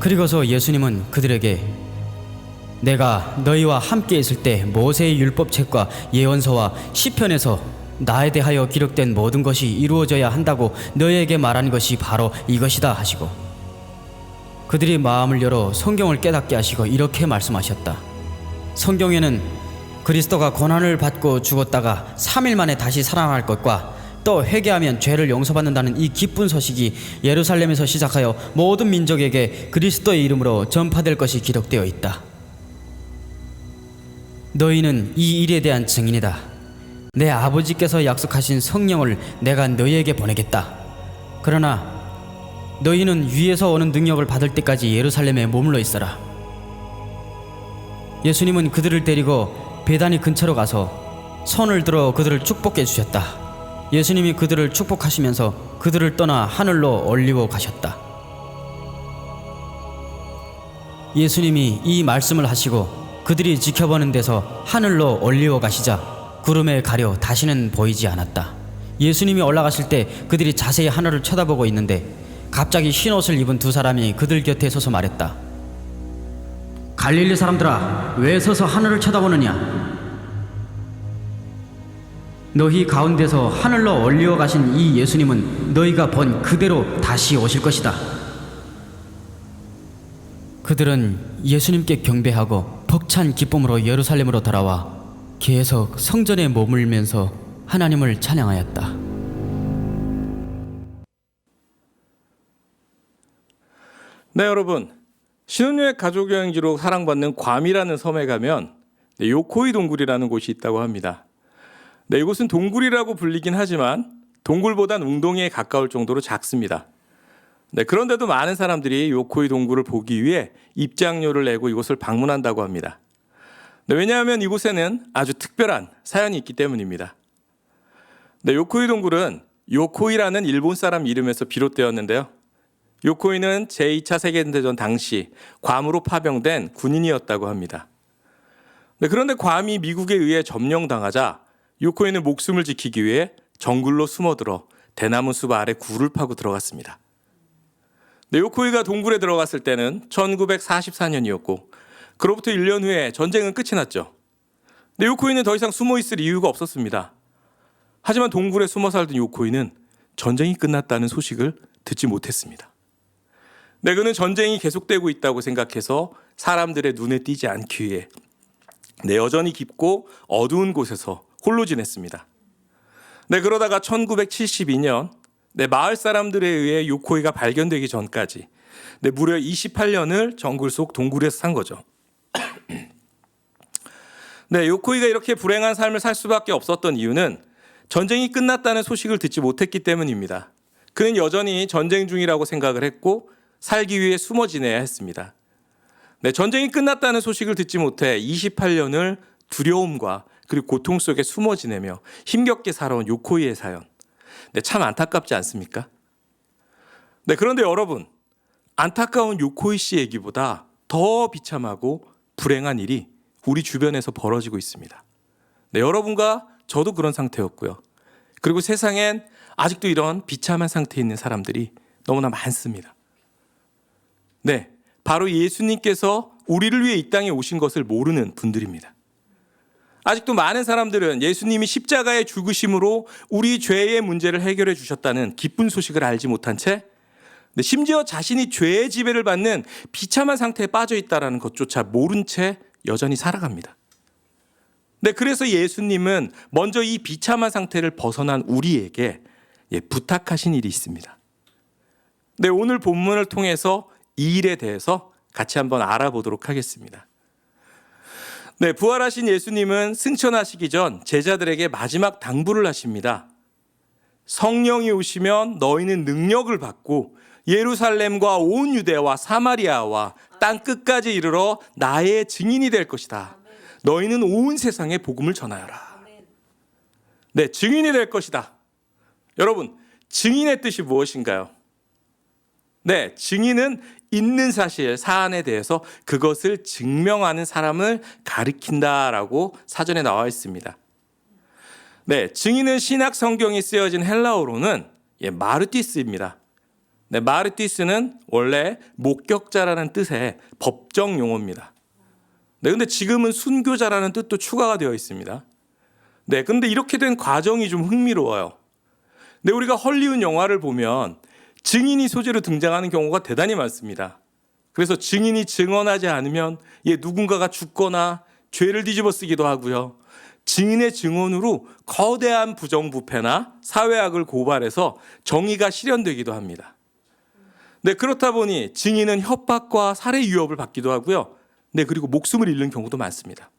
그리고서 예수님은 그들에게 내가 너희와 함께 있을 때 모세의 율법책과 예언서와 시편에서 나에 대하여 기록된 모든 것이 이루어져야 한다고 너희에게 말한 것이 바로 이것이다 하시고 그들이 마음을 열어 성경을 깨닫게 하시고 이렇게 말씀하셨다. 성경에는 그리스도가 고난을 받고 죽었다가 3일 만에 다시 살아날 것과 또 회개하면 죄를 용서받는다는 이 기쁜 소식이 예루살렘에서 시작하여 모든 민족에게 그리스도의 이름으로 전파될 것이 기록되어 있다. 너희는 이 일에 대한 증인이다. 내 아버지께서 약속하신 성령을 내가 너희에게 보내겠다. 그러나 너희는 위에서 오는 능력을 받을 때까지 예루살렘에 머물러 있어라. 예수님은 그들을 데리고 베다니 근처로 가서 손을 들어 그들을 축복해 주셨다. 예수님이 그들을 축복하시면서 그들을 떠나 하늘로 올리고 가셨다. 예수님이 이 말씀을 하시고 그들이 지켜보는 데서 하늘로 올리고 가시자 구름에 가려 다시는 보이지 않았다. 예수님이 올라가실 때 그들이 자세히 하늘을 쳐다보고 있는데 갑자기 흰 옷을 입은 두 사람이 그들 곁에 서서 말했다. 갈릴리 사람들아, 왜 서서 하늘을 쳐다보느냐? 너희 가운데서 하늘로 올리어 가신 이 예수님은 너희가 본 그대로 다시 오실 것이다. 그들은 예수님께 경배하고 벅찬 기쁨으로 예루살렘으로 돌아와 계속 성전에 머물면서 하나님을 찬양하였다. 네, 여러분, 신혼여행 가족여행지로 사랑받는 괌이라는 섬에 가면 요코이 동굴이라는 곳이 있다고 합니다. 네, 이곳은 동굴이라고 불리긴 하지만 동굴보단 웅덩이에 가까울 정도로 작습니다. 네, 그런데도 많은 사람들이 요코이 동굴을 보기 위해 입장료를 내고 이곳을 방문한다고 합니다. 네, 왜냐하면 이곳에는 아주 특별한 사연이 있기 때문입니다. 네, 요코이 동굴은 요코이라는 일본 사람 이름에서 비롯되었는데요. 요코이는 제2차 세계대전 당시 괌으로 파병된 군인이었다고 합니다. 네, 그런데 괌이 미국에 의해 점령당하자 요코이는 목숨을 지키기 위해 정글로 숨어들어 대나무 숲 아래 굴을 파고 들어갔습니다. 네, 요코이가 동굴에 들어갔을 때는 1944년이었고 그로부터 1년 후에 전쟁은 끝이 났죠. 네, 요코이는 더 이상 숨어 있을 이유가 없었습니다. 하지만 동굴에 숨어 살던 요코이는 전쟁이 끝났다는 소식을 듣지 못했습니다. 네, 그는 전쟁이 계속되고 있다고 생각해서 사람들의 눈에 띄지 않기 위해 여전히 깊고 어두운 곳에서 홀로 지냈습니다. 네, 그러다가 1972년 마을 사람들에 의해 요코이가 발견되기 전까지 무려 28년을 정글 속 동굴에서 산 거죠. 네, 요코이가 이렇게 불행한 삶을 살 수밖에 없었던 이유는 전쟁이 끝났다는 소식을 듣지 못했기 때문입니다. 그는 여전히 전쟁 중이라고 생각을 했고 살기 위해 숨어 지내야 했습니다. 네, 전쟁이 끝났다는 소식을 듣지 못해 28년을 두려움과 그리고 고통 속에 숨어 지내며 힘겹게 살아온 요코이의 사연. 네, 참 안타깝지 않습니까? 네, 그런데 여러분, 안타까운 요코이 씨 얘기보다 더 비참하고 불행한 일이 우리 주변에서 벌어지고 있습니다. 네, 여러분과 저도 그런 상태였고요. 그리고 세상엔 아직도 이런 비참한 상태에 있는 사람들이 너무나 많습니다. 네, 바로 예수님께서 우리를 위해 이 땅에 오신 것을 모르는 분들입니다. 아직도 많은 사람들은 예수님이 십자가의 죽으심으로 우리 죄의 문제를 해결해 주셨다는 기쁜 소식을 알지 못한 채 심지어 자신이 죄의 지배를 받는 비참한 상태에 빠져 있다는 것조차 모른 채 여전히 살아갑니다. 네, 그래서 예수님은 먼저 이 비참한 상태를 벗어난 우리에게 부탁하신 일이 있습니다. 네, 오늘 본문을 통해서 이 일에 대해서 같이 한번 알아보도록 하겠습니다. 네, 부활하신 예수님은 승천하시기 전 제자들에게 마지막 당부를 하십니다. 성령이 오시면 너희는 능력을 받고 예루살렘과 온 유대와 사마리아와 땅 끝까지 이르러 나의 증인이 될 것이다. 너희는 온 세상에 복음을 전하여라. 네, 증인이 될 것이다. 여러분, 증인의 뜻이 무엇인가요? 네, 증인은 있는 사실, 사안에 대해서 그것을 증명하는 사람을 가리킨다라고 사전에 나와 있습니다. 네, 증인은 신약 성경이 쓰여진 헬라어로는 마르티스입니다. 네, 마르티스는 원래 목격자라는 뜻의 법정 용어입니다. 네, 근데 지금은 순교자라는 뜻도 추가가 되어 있습니다. 네, 근데 이렇게 된 과정이 좀 흥미로워요. 네, 우리가 헐리우드 영화를 보면 증인이 소재로 등장하는 경우가 대단히 많습니다. 그래서 증인이 증언하지 않으면 누군가가 죽거나 죄를 뒤집어 쓰기도 하고요. 증인의 증언으로 거대한 부정부패나 사회악을 고발해서 정의가 실현되기도 합니다. 네, 그렇다 보니 증인은 협박과 살해 위협을 받기도 하고요. 네, 그리고 목숨을 잃는 경우도 많습니다.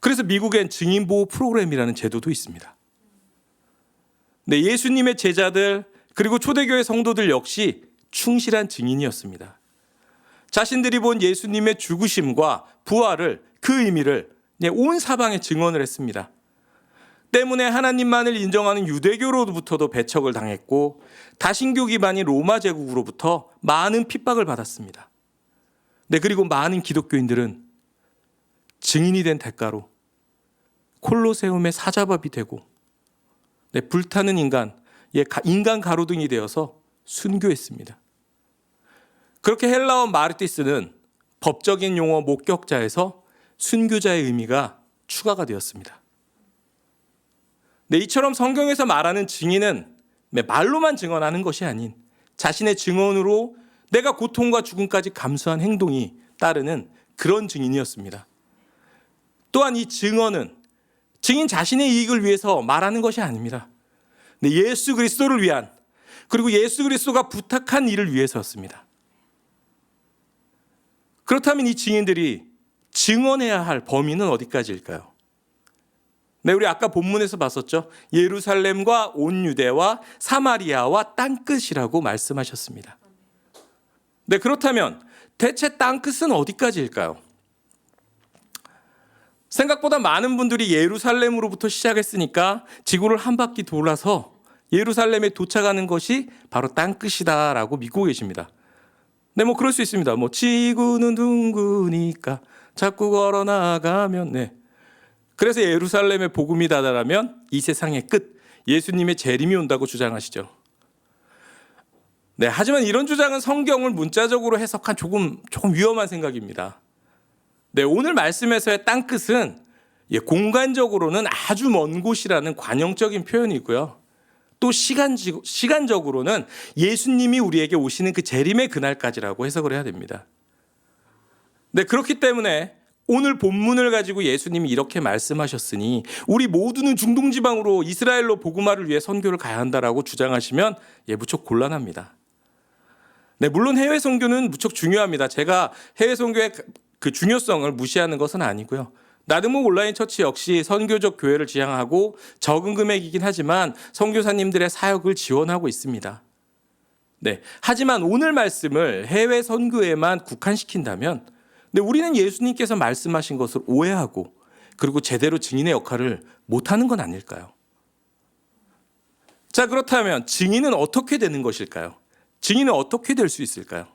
그래서 미국엔 증인 보호 프로그램이라는 제도도 있습니다. 네, 예수님의 제자들 그리고 초대교회 성도들 역시 충실한 증인이었습니다. 자신들이 본 예수님의 죽으심과 부활을 그 의미를 온 사방에 증언을 했습니다. 때문에 하나님만을 인정하는 유대교로부터도 배척을 당했고 다신교 기반인 로마 제국으로부터 많은 핍박을 받았습니다. 네, 그리고 많은 기독교인들은 증인이 된 대가로 콜로세움의 사자밥이 되고 네, 불타는 인간 가로등이 되어서 순교했습니다. 그렇게 헬라어 마르티스는 법적인 용어 목격자에서 순교자의 의미가 추가가 되었습니다. 네, 이처럼 성경에서 말하는 증인은 말로만 증언하는 것이 아닌 자신의 증언으로 내가 고통과 죽음까지 감수한 행동이 따르는 그런 증인이었습니다. 또한 이 증언은 증인 자신의 이익을 위해서 말하는 것이 아닙니다. 네, 예수 그리스도를 위한 그리고 예수 그리스도가 부탁한 일을 위해서였습니다. 그렇다면 이 증인들이 증언해야 할 범위는 어디까지일까요? 네, 우리 아까 본문에서 봤었죠. 예루살렘과 온 유대와 사마리아와 땅끝이라고 말씀하셨습니다. 네, 그렇다면 대체 땅끝은 어디까지일까요? 생각보다 많은 분들이 예루살렘으로부터 시작했으니까 지구를 한 바퀴 돌아서 예루살렘에 도착하는 것이 바로 땅끝이다라고 믿고 계십니다. 네, 그럴 수 있습니다. 지구는 둥그니까 자꾸 걸어 나가면, 네. 그래서 예루살렘에 복음이 다다라면 이 세상의 끝, 예수님의 재림이 온다고 주장하시죠. 네, 하지만 이런 주장은 성경을 문자적으로 해석한 조금 위험한 생각입니다. 네, 오늘 말씀에서의 땅끝은 공간적으로는 아주 먼 곳이라는 관용적인 표현이고요. 또 시간적으로는 예수님이 우리에게 오시는 그 재림의 그날까지라고 해석을 해야 됩니다. 네, 그렇기 때문에 오늘 본문을 가지고 예수님이 이렇게 말씀하셨으니 우리 모두는 중동 지방으로 이스라엘로 복음화를 위해 선교를 가야 한다라고 주장하시면 무척 곤란합니다. 네, 물론 해외 선교는 무척 중요합니다. 제가 해외 선교의 그 중요성을 무시하는 것은 아니고요. 나드목 온라인 처치 역시 선교적 교회를 지향하고 적은 금액이긴 하지만 선교사님들의 사역을 지원하고 있습니다. 네, 하지만 오늘 말씀을 해외 선교에만 국한시킨다면 우리는 예수님께서 말씀하신 것을 오해하고 그리고 제대로 증인의 역할을 못하는 건 아닐까요? 자, 그렇다면 증인은 어떻게 되는 것일까요? 증인은 어떻게 될 수 있을까요?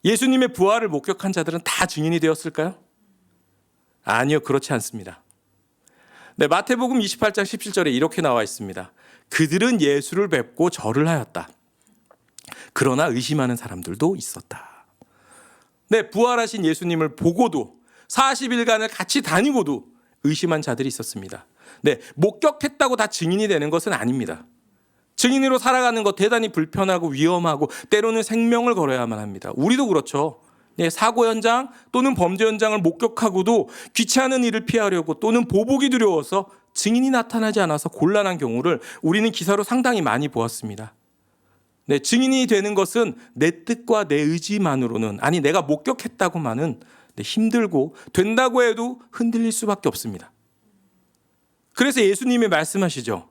예수님의 부활을 목격한 자들은 다 증인이 되었을까요? 아니요, 그렇지 않습니다. 네, 마태복음 28장 17절에 이렇게 나와 있습니다. 그들은 예수를 뵙고 절을 하였다. 그러나 의심하는 사람들도 있었다. 네, 부활하신 예수님을 보고도 40일간을 같이 다니고도 의심한 자들이 있었습니다. 네, 목격했다고 다 증인이 되는 것은 아닙니다. 증인으로 살아가는 것 대단히 불편하고 위험하고 때로는 생명을 걸어야만 합니다. 우리도 그렇죠. 네, 사고 현장 또는 범죄 현장을 목격하고도 귀찮은 일을 피하려고 또는 보복이 두려워서 증인이 나타나지 않아서 곤란한 경우를 우리는 기사로 상당히 많이 보았습니다. 네, 증인이 되는 것은 내 뜻과 내 의지만으로는 내가 목격했다고만은 힘들고 된다고 해도 흔들릴 수밖에 없습니다. 그래서 예수님이 말씀하시죠.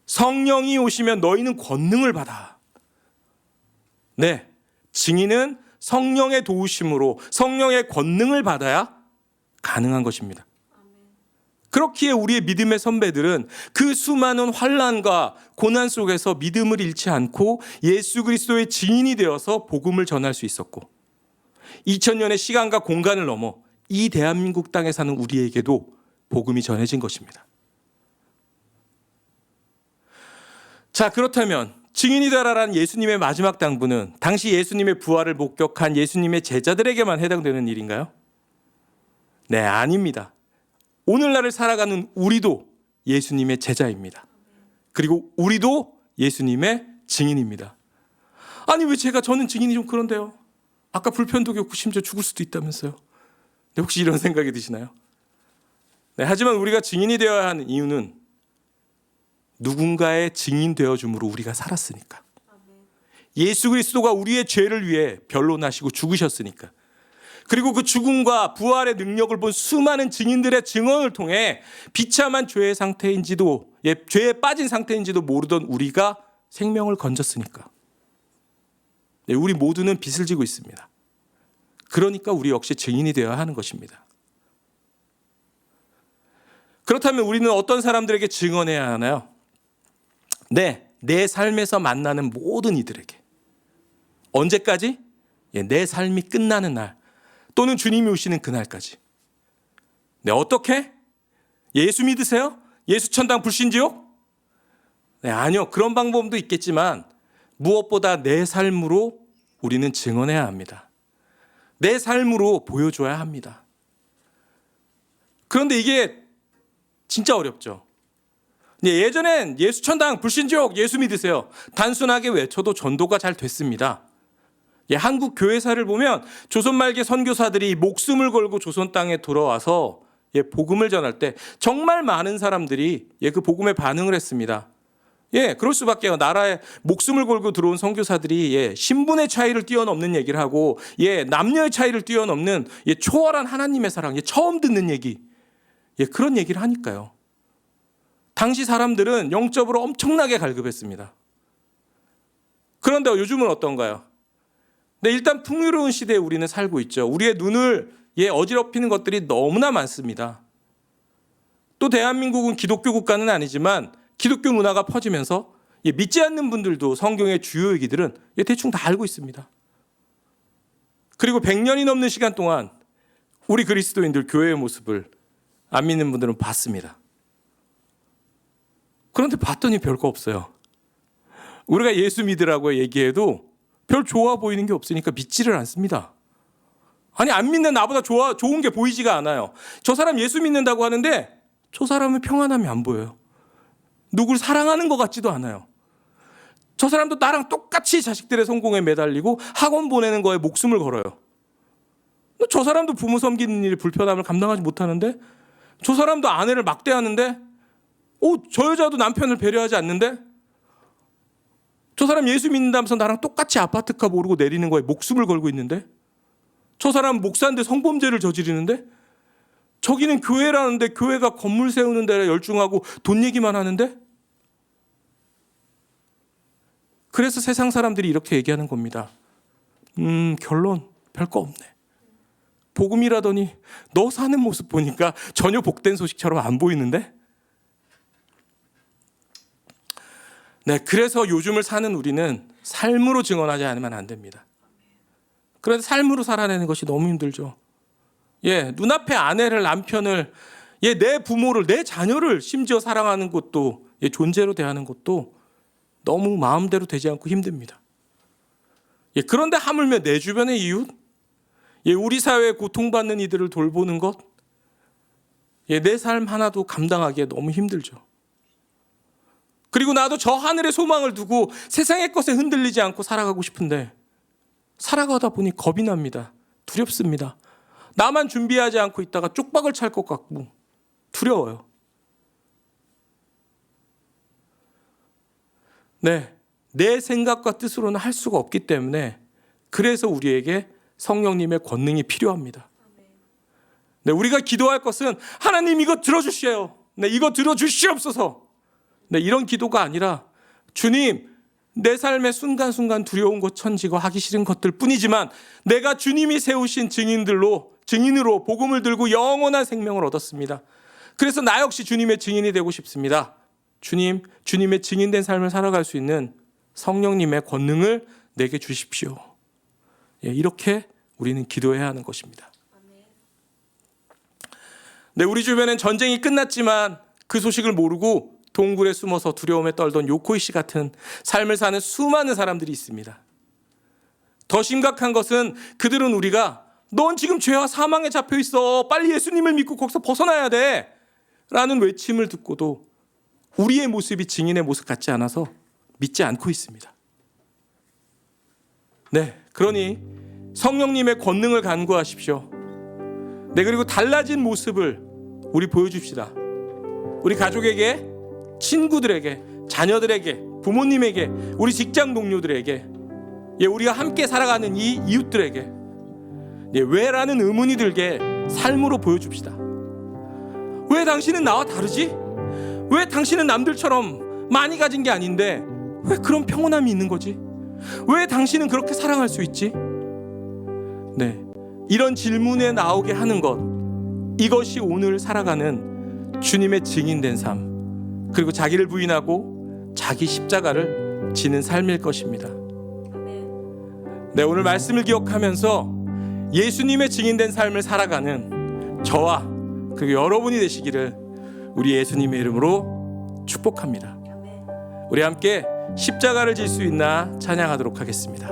성령이 오시면 너희는 권능을 받아. 네, 증인은 성령의 도우심으로 성령의 권능을 받아야 가능한 것입니다. 그렇기에 우리의 믿음의 선배들은 그 수많은 환난과 고난 속에서 믿음을 잃지 않고 예수 그리스도의 증인이 되어서 복음을 전할 수 있었고 2000년의 시간과 공간을 넘어 이 대한민국 땅에 사는 우리에게도 복음이 전해진 것입니다. 자, 그렇다면 증인이 되라라는 예수님의 마지막 당부는 당시 예수님의 부활을 목격한 예수님의 제자들에게만 해당되는 일인가요? 네, 아닙니다. 오늘날을 살아가는 우리도 예수님의 제자입니다. 그리고 우리도 예수님의 증인입니다. 아니 왜 저는 증인이 좀 그런데요. 아까 불편도 겪고 심지어 죽을 수도 있다면서요. 네, 혹시 이런 생각이 드시나요? 네, 하지만 우리가 증인이 되어야 하는 이유는 누군가의 증인 되어줌으로 우리가 살았으니까. 예수 그리스도가 우리의 죄를 위해 변론하시고 죽으셨으니까. 그리고 그 죽음과 부활의 능력을 본 수많은 증인들의 증언을 통해 비참한 죄의 상태인지도, 죄에 빠진 상태인지도 모르던 우리가 생명을 건졌으니까. 네, 우리 모두는 빚을 지고 있습니다. 그러니까 우리 역시 증인이 되어야 하는 것입니다. 그렇다면 우리는 어떤 사람들에게 증언해야 하나요? 네, 내 삶에서 만나는 모든 이들에게. 언제까지? 내 삶이 끝나는 날 또는 주님이 오시는 그날까지. 네, 어떻게? 예수 믿으세요? 예수 천당 불신지옥? 네, 아니요. 그런 방법도 있겠지만 무엇보다 내 삶으로 우리는 증언해야 합니다. 내 삶으로 보여줘야 합니다. 그런데 이게 진짜 어렵죠. 예전엔 예수 천당 불신지옥 예수 믿으세요. 단순하게 외쳐도 전도가 잘 됐습니다. 한국 교회사를 보면 조선 말기 선교사들이 목숨을 걸고 조선 땅에 돌아와서 복음을 전할 때 정말 많은 사람들이 그 복음에 반응을 했습니다. 그럴 수밖에요. 나라에 목숨을 걸고 들어온 선교사들이 신분의 차이를 뛰어넘는 얘기를 하고 남녀의 차이를 뛰어넘는 초월한 하나님의 사랑, 처음 듣는 얘기, 그런 얘기를 하니까요. 당시 사람들은 영적으로 엄청나게 갈급했습니다. 그런데 요즘은 어떤가요? 네, 일단 풍요로운 시대에 우리는 살고 있죠. 우리의 눈을 어지럽히는 것들이 너무나 많습니다. 또 대한민국은 기독교 국가는 아니지만 기독교 문화가 퍼지면서 믿지 않는 분들도 성경의 주요 얘기들은 대충 다 알고 있습니다. 그리고 100년이 넘는 시간 동안 우리 그리스도인들 교회의 모습을 안 믿는 분들은 봤습니다. 그런데 봤더니 별거 없어요. 우리가 예수 믿으라고 얘기해도 별 좋아 보이는 게 없으니까 믿지를 않습니다. 아니 안 믿는 나보다 좋은 게 보이지가 않아요. 저 사람 예수 믿는다고 하는데 저 사람은 평안함이 안 보여요. 누굴 사랑하는 것 같지도 않아요. 저 사람도 나랑 똑같이 자식들의 성공에 매달리고 학원 보내는 거에 목숨을 걸어요. 저 사람도 부모 섬기는 일이 불편함을 감당하지 못하는데 저 사람도 아내를 막대하는데 저 여자도 남편을 배려하지 않는데 저 사람 예수 믿는다면서 나랑 똑같이 아파트값 오르고 내리는 거에 목숨을 걸고 있는데 저 사람 목사인데 성범죄를 저지르는데 저기는 교회라는데 교회가 건물 세우는 데 열중하고 돈 얘기만 하는데 그래서 세상 사람들이 이렇게 얘기하는 겁니다. 결론 별거 없네. 복음이라더니 너 사는 모습 보니까 전혀 복된 소식처럼 안 보이는데? 네, 그래서 요즘을 사는 우리는 삶으로 증언하지 않으면 안 됩니다. 그래서 삶으로 살아내는 것이 너무 힘들죠. 눈앞에 아내를, 남편을, 내 부모를, 내 자녀를 심지어 사랑하는 것도, 존재로 대하는 것도 너무 마음대로 되지 않고 힘듭니다. 그런데 하물며 내 주변의 이웃, 우리 사회에 고통받는 이들을 돌보는 것, 내 삶 하나도 감당하기에 너무 힘들죠. 그리고 나도 저 하늘의 소망을 두고 세상의 것에 흔들리지 않고 살아가고 싶은데 살아가다 보니 겁이 납니다. 두렵습니다. 나만 준비하지 않고 있다가 쪽박을 찰 것 같고 두려워요. 네, 내 생각과 뜻으로는 할 수가 없기 때문에 그래서 우리에게 성령님의 권능이 필요합니다. 네, 우리가 기도할 것은 하나님 이거 들어주시오. 네, 이거 들어주시옵소서. 네, 이런 기도가 아니라 주님 내 삶의 순간순간 두려운 것 천지고 하기 싫은 것들 뿐이지만 내가 주님이 세우신 증인으로 복음을 들고 영원한 생명을 얻었습니다. 그래서 나 역시 주님의 증인이 되고 싶습니다. 주님의 증인된 삶을 살아갈 수 있는 성령님의 권능을 내게 주십시오. 이렇게 우리는 기도해야 하는 것입니다. 네, 우리 주변엔 전쟁이 끝났지만 그 소식을 모르고 동굴에 숨어서 두려움에 떨던 요코이 씨 같은 삶을 사는 수많은 사람들이 있습니다. 더 심각한 것은 그들은 우리가 넌 지금 죄와 사망에 잡혀 있어. 빨리 예수님을 믿고 거기서 벗어나야 돼. 라는 외침을 듣고도 우리의 모습이 증인의 모습 같지 않아서 믿지 않고 있습니다. 네, 그러니 성령님의 권능을 간구하십시오. 네, 그리고 달라진 모습을 우리 보여줍시다. 우리 가족에게, 친구들에게, 자녀들에게, 부모님에게, 우리 직장 동료들에게, 우리가 함께 살아가는 이 이웃들에게 왜라는 의문이 들게 삶으로 보여줍시다. 왜 당신은 나와 다르지? 왜 당신은 남들처럼 많이 가진 게 아닌데 왜 그런 평온함이 있는 거지? 왜 당신은 그렇게 사랑할 수 있지? 네, 이런 질문에 나오게 하는 것, 이것이 오늘 살아가는 주님의 증인된 삶, 그리고 자기를 부인하고 자기 십자가를 지는 삶일 것입니다. 네, 오늘 말씀을 기억하면서 예수님의 증인된 삶을 살아가는 저와 그리고 여러분이 되시기를 우리 예수님의 이름으로 축복합니다. 우리 함께 십자가를 질 수 있나 찬양하도록 하겠습니다.